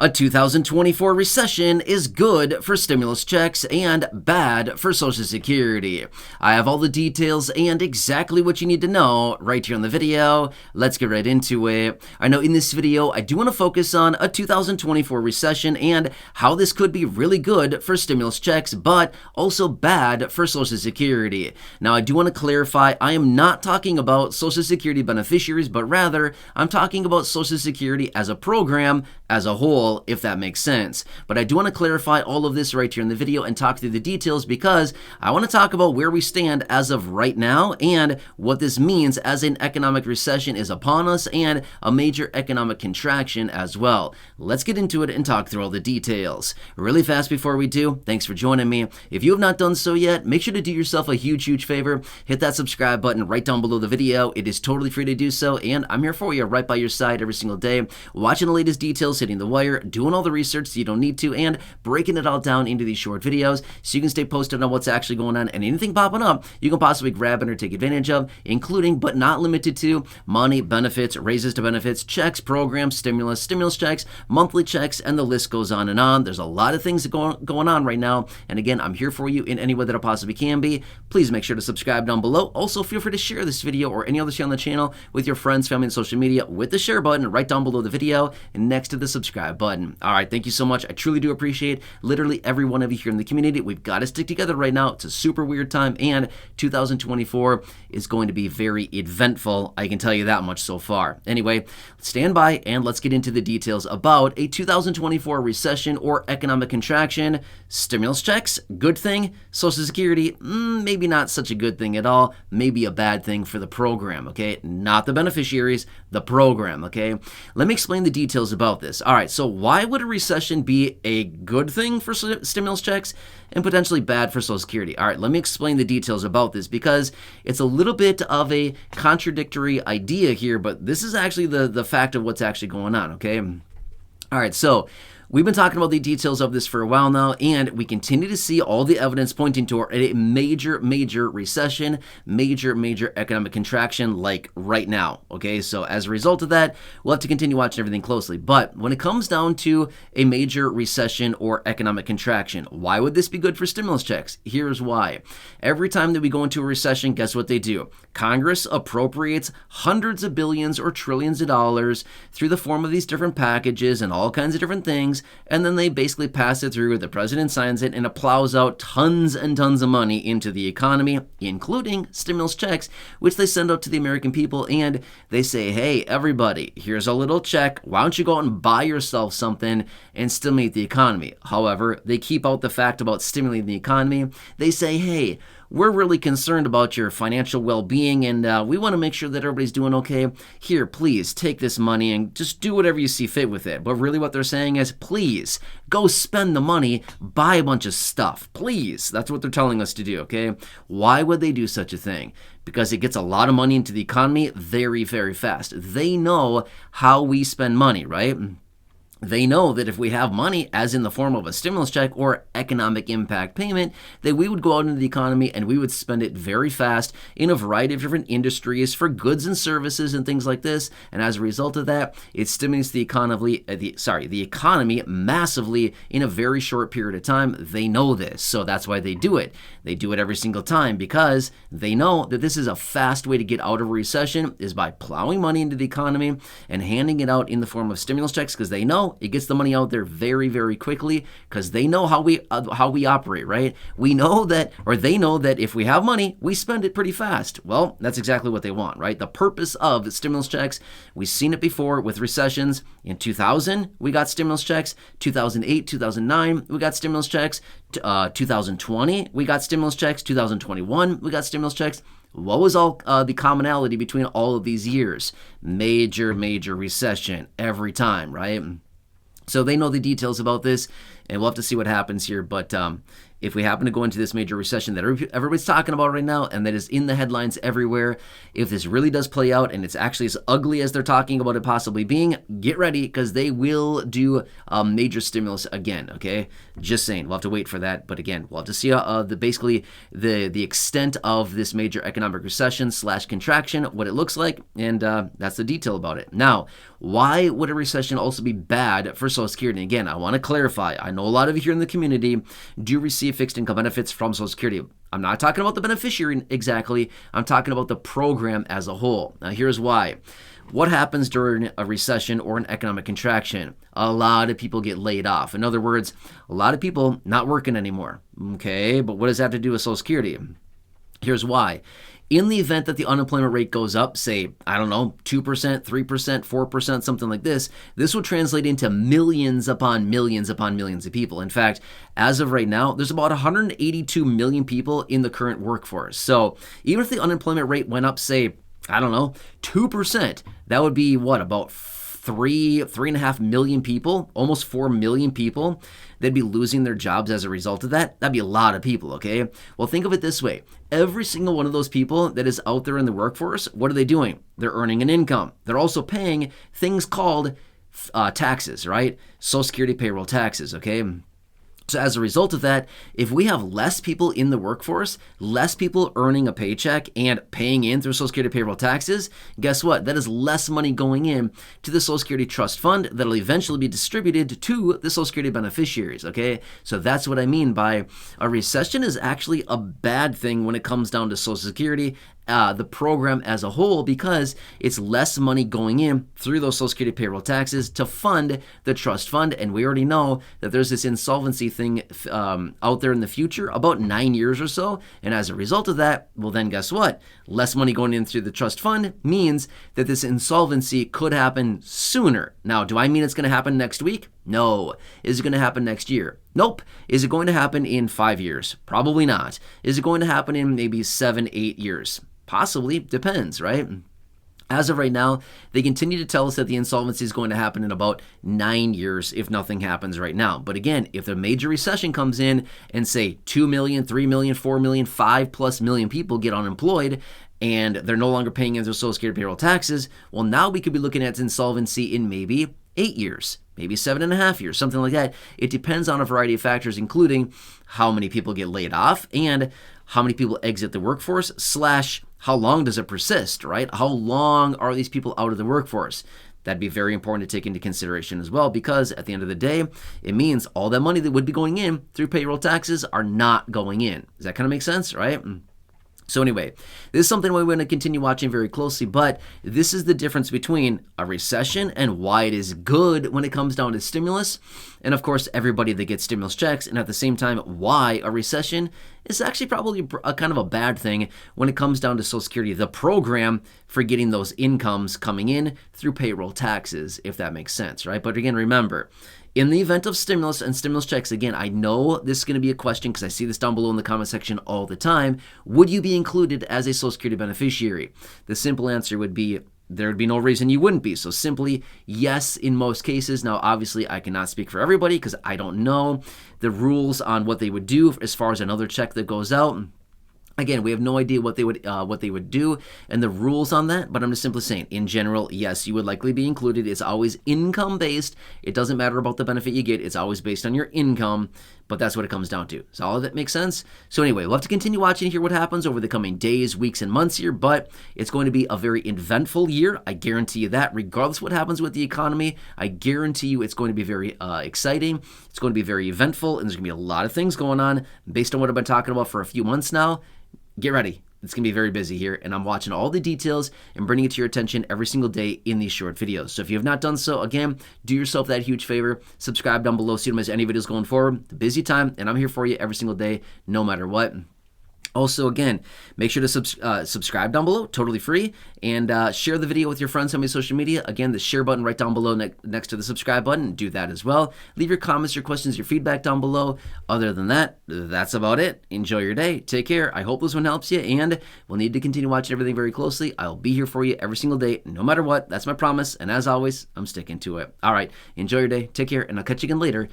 A 2024 recession is good for stimulus checks and bad for Social Security. I have all the details and exactly what you need to know right here on the video. Let's get right into it. I know in this video, I do want to focus on a 2024 recession and how this could be really good for stimulus checks, but also bad for Social Security. Now, I do want to clarify, I am not talking about Social Security beneficiaries, but rather I'm talking about Social Security as a program as a whole, if that makes sense. But I do want to clarify all of this right here in the video and talk through the details because I want to talk about where we stand as of right now and what this means as an economic recession is upon us and a major economic contraction as well. Let's get into it and talk through all the details. Really fast before we do, thanks for joining me. If you have not done so yet, make sure to do yourself a huge favor. Hit that subscribe button right down below the video. It is totally free to do so, and I'm here for you right by your side every single day, watching the latest details, hitting the wire, doing all the research so you don't need to, and breaking it all down into these short videos so you can stay posted on what's actually going on, and anything popping up you can possibly grab it or take advantage of, including but not limited to money, benefits, raises to benefits, checks, programs, stimulus checks, monthly checks, and the list goes on and on. There's a lot of things going on right now, and again, I'm here for you in any way that I possibly can be. Please make sure to subscribe down below. Also, feel free to share this video or any other show on the channel with your friends, family, and social media with the share button right down below the video and next to the subscribe button. All right, thank you so much. I truly do appreciate literally every one of you here in the community. We've got to stick together right now. It's a super weird time, and 2024 is going to be very eventful. I can tell you that much so far. Anyway, stand by and let's get into the details about a 2024 recession or economic contraction. Stimulus checks, good thing. Social Security, maybe not such a good thing at all. Maybe a bad thing for the program, okay? Not the beneficiaries, the program, okay? Let me explain the details about this. All right, so why would a recession be a good thing for stimulus checks and potentially bad for Social Security? All right, let me explain the details about this because it's a little bit of a contradictory idea here, but this is actually the fact of what's actually going on, okay? All right, so we've been talking about the details of this for a while now, and we continue to see all the evidence pointing toward a major recession, major economic contraction like right now, okay? So as a result of that, we'll have to continue watching everything closely. But when it comes down to a major recession or economic contraction, why would this be good for stimulus checks? Here's why. Every time that we go into a recession, guess what they do? Congress appropriates hundreds of billions or trillions of dollars through the form of these different packages and all kinds of different things, and then they basically pass it through, the president signs it, and it plows out tons and tons of money into the economy, including stimulus checks, which they send out to the American people, and they say, hey, everybody, here's a little check. Why don't you go out and buy yourself something and stimulate the economy? However, they keep out the fact about stimulating the economy. They say, hey, we're really concerned about your financial well-being, and we want to make sure that everybody's doing okay. Here, please take this money and just do whatever you see fit with it. But really what they're saying is, please, go spend the money, buy a bunch of stuff. Please. That's what they're telling us to do, okay? Why would they do such a thing? Because it gets a lot of money into the economy very fast. They know how we spend money, right? They know that if we have money, as in the form of a stimulus check or economic impact payment, that we would go out into the economy and we would spend it very fast in a variety of different industries for goods and services and things like this. And as a result of that, it stimulates the economy massively in a very short period of time. They know this, so that's why they do it. They do it every single time because they know that this is a fast way to get out of a recession is by plowing money into the economy and handing it out in the form of stimulus checks because they know it gets the money out there very quickly because they know how we operate, right? We know that, or they know that if we have money, we spend it pretty fast. Well, that's exactly what they want, right? The purpose of the stimulus checks, we've seen it before with recessions. In 2000, we got stimulus checks. 2008, 2009, we got stimulus checks. 2020, we got stimulus checks. 2021, we got stimulus checks. What was all the commonality between all of these years? Major recession every time, right? So they know the details about this, and we'll have to see what happens here. But if we happen to go into this major recession that everybody's talking about right now and that is in the headlines everywhere, if this really does play out and it's actually as ugly as they're talking about it possibly being, get ready because they will do major stimulus again, okay? Just saying. We'll have to wait for that. But again, we'll have to see basically the extent of this major economic recession / contraction, what it looks like, and that's the detail about it. Now, why would a recession also be bad for Social Security? Again, I want to clarify. I know a lot of you here in the community do receive fixed income benefits from Social Security. I'm not talking about the beneficiary exactly. I'm talking about the program as a whole. Now, here's why. What happens during a recession or an economic contraction? A lot of people get laid off. In other words, a lot of people not working anymore. Okay, but what does that have to do with Social Security? Here's why. In the event that the unemployment rate goes up, say, I don't know, 2%, 3%, 4%, something like this will translate into millions upon millions upon millions of people. In fact, as of right now, there's about 182 million people in the current workforce. So even if the unemployment rate went up, say, I don't know, 2%, that would be what, about 3.5 million people, almost 4 million people, they'd be losing their jobs as a result of that. That'd be a lot of people, okay? Well, think of it this way. Every single one of those people that is out there in the workforce, what are they doing? They're earning an income. They're also paying things called taxes, right? Social Security payroll taxes, okay? So as a result of that, if we have less people in the workforce, less people earning a paycheck and paying in through Social Security payroll taxes, guess what? That is less money going in to the Social Security Trust Fund that'll eventually be distributed to the Social Security beneficiaries, okay? So that's what I mean by a recession is actually a bad thing when it comes down to Social Security, the program as a whole, because it's less money going in through those Social Security payroll taxes to fund the trust fund. And we already know that there's this insolvency thing out there in the future, about 9 years or so. And as a result of that, well, then guess what? Less money going in through the trust fund means that this insolvency could happen sooner. Now, do I mean it's going to happen next week? No. Is it going to happen next year? Nope. Is it going to happen in 5 years? Probably not. Is it going to happen in maybe 7, 8 years? Possibly. Depends, right? As of right now, they continue to tell us that the insolvency is going to happen in about 9 years if nothing happens right now. But again, if a major recession comes in and say 2 million, 3 million, 4 million, 5+ million people get unemployed and they're no longer paying in their Social Security payroll taxes, well, now we could be looking at insolvency in maybe 8 years, maybe 7.5 years, something like that. It depends on a variety of factors, including how many people get laid off and how many people exit the workforce / how long does it persist, right? How long are these people out of the workforce? That'd be very important to take into consideration as well, because at the end of the day, it means all that money that would be going in through payroll taxes are not going in. Does that kind of make sense, right? So anyway, this is something we're going to continue watching very closely, but this is the difference between a recession and why it is good when it comes down to stimulus, and of course, everybody that gets stimulus checks, and at the same time, why a recession is actually probably a kind of a bad thing when it comes down to Social Security, the program for getting those incomes coming in through payroll taxes, if that makes sense, right? But again, remember, in the event of stimulus and stimulus checks, again, I know this is going to be a question because I see this down below in the comment section all the time. Would you be included as a Social Security beneficiary? The simple answer would be there'd be no reason you wouldn't be. So simply yes in most cases. Now, obviously, I cannot speak for everybody because I don't know the rules on what they would do as far as another check that goes out. Again, we have no idea what they would do and the rules on that, but I'm just simply saying, in general, yes, you would likely be included. It's always income-based. It doesn't matter about the benefit you get. It's always based on your income, but that's what it comes down to. So all of that makes sense? So anyway, we'll have to continue watching and hear what happens over the coming days, weeks, and months here, but it's going to be a very eventful year. I guarantee you that. Regardless of what happens with the economy, I guarantee you it's going to be very exciting. It's going to be very eventful, and there's going to be a lot of things going on based on what I've been talking about for a few months now. Get ready. It's going to be very busy here, and I'm watching all the details and bringing it to your attention every single day in these short videos. So if you have not done so, again, do yourself that huge favor. Subscribe down below so you don't miss any videos going forward. It's a busy time, and I'm here for you every single day, no matter what. Also, again, make sure to subscribe down below, totally free, and share the video with your friends on my social media. Again, the share button right down below next to the subscribe button. Do that as well. Leave your comments, your questions, your feedback down below. Other than that, that's about it. Enjoy your day. Take care. I hope this one helps you, and we'll need to continue watching everything very closely. I'll be here for you every single day, no matter what. That's my promise, and as always, I'm sticking to it. All right, enjoy your day. Take care, and I'll catch you again later